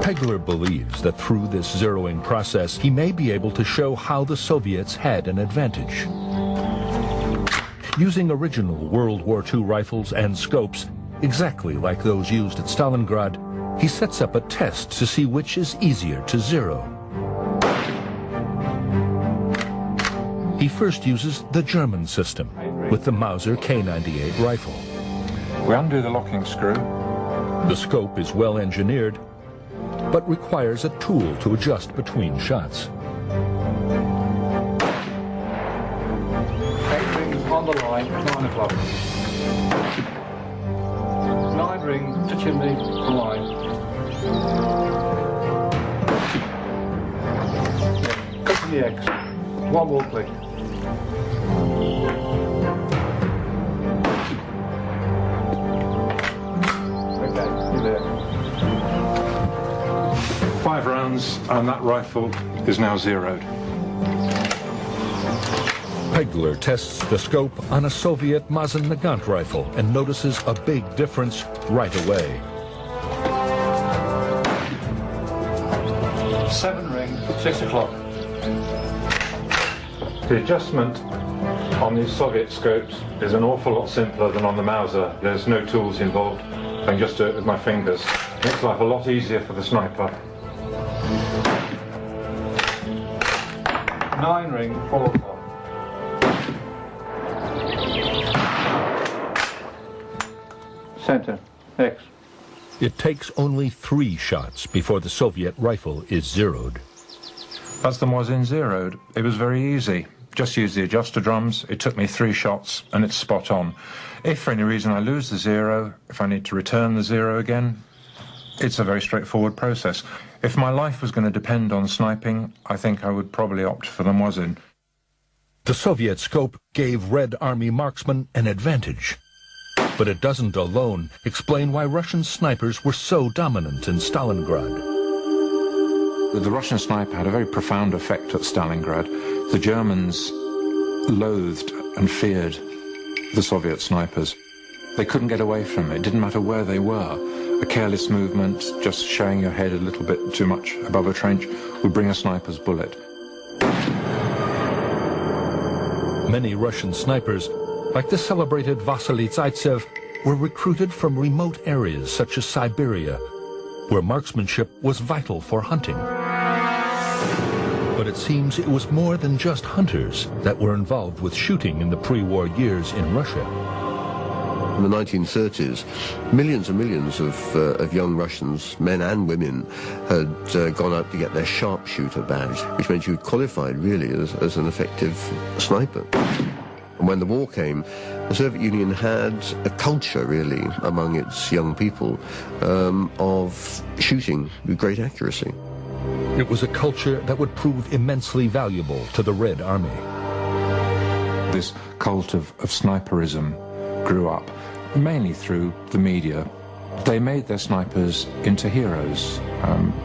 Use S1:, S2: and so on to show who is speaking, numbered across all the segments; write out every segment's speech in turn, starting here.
S1: Pegler believes that through this zeroing process, he may be able to show how the Soviets had an advantage. Using original World War II rifles and scopes, exactly like those used at Stalingrad, he sets up a test to see which is easier to zero. He first uses the German system with the Mauser k98 rifle.
S2: We undo the locking screw.
S1: The scope is well engineered, but requires a tool to adjust between shots.
S2: 8 rings on the line, 9 o'clock. 9 ring to chimney, line. Cut to the X. 1 more click. Okay, you're there. 5 rounds and that rifle is now zeroed.
S1: Pegler tests the scope on a Soviet Mosin Nagant rifle and notices a big difference right away.
S2: 7 ring, 6 o'clock. The adjustment on these Soviet scopes is an awful lot simpler than on the Mauser. There's no tools involved. I can just do it with my fingers. Makes life a lot easier for the sniper. 9 ring, 4 o'clock. Center, X.
S1: It takes only 3 shots before the Soviet rifle is zeroed.
S2: That's the Mosin zeroed. It was very easy. Just use the adjuster drums. It took me 3 shots and it's spot on. If for any reason I lose the zero, if I need to return the zero again, it's a very straightforward process. If my life was going to depend on sniping, I think I would probably opt for the Mosin.
S1: The Soviet scope gave Red Army marksmen an advantage. But it doesn't alone explain why Russian snipers were so dominant in Stalingrad.
S2: The Russian sniper had a very profound effect at Stalingrad. The Germans loathed and feared the Soviet snipers. They couldn't get away from it. It didn't matter where they were. A careless movement, just showing your head a little bit too much above a trench, would bring a sniper's bullet.
S1: Many Russian snipers, like the celebrated Vasily Zaitsev, were recruited from remote areas such as Siberia, where marksmanship was vital for hunting. But it seems it was more than just hunters that were involved with shooting in the pre-war years in Russia.
S3: In the 1930s, millions and millions of young Russians, men and women, had gone out to get their sharpshooter badge, which meant you qualified really as an effective sniper. And when the war came, the Soviet Union had a culture, really, among its young people of shooting with great accuracy.
S1: It was a culture that would prove immensely valuable to the Red Army.
S2: This cult of sniperism grew up mainly through the media. They made their snipers into heroes.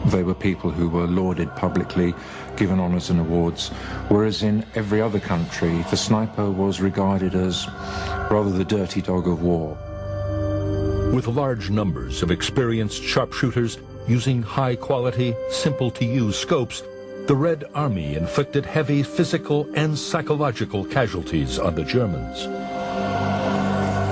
S2: They were people who were lauded publicly, given honours and awards, whereas in every other country, the sniper was regarded as rather the dirty dog of war.
S1: With large numbers of experienced sharpshooters using high-quality, simple-to-use scopes, the Red Army inflicted heavy physical and psychological casualties on the Germans.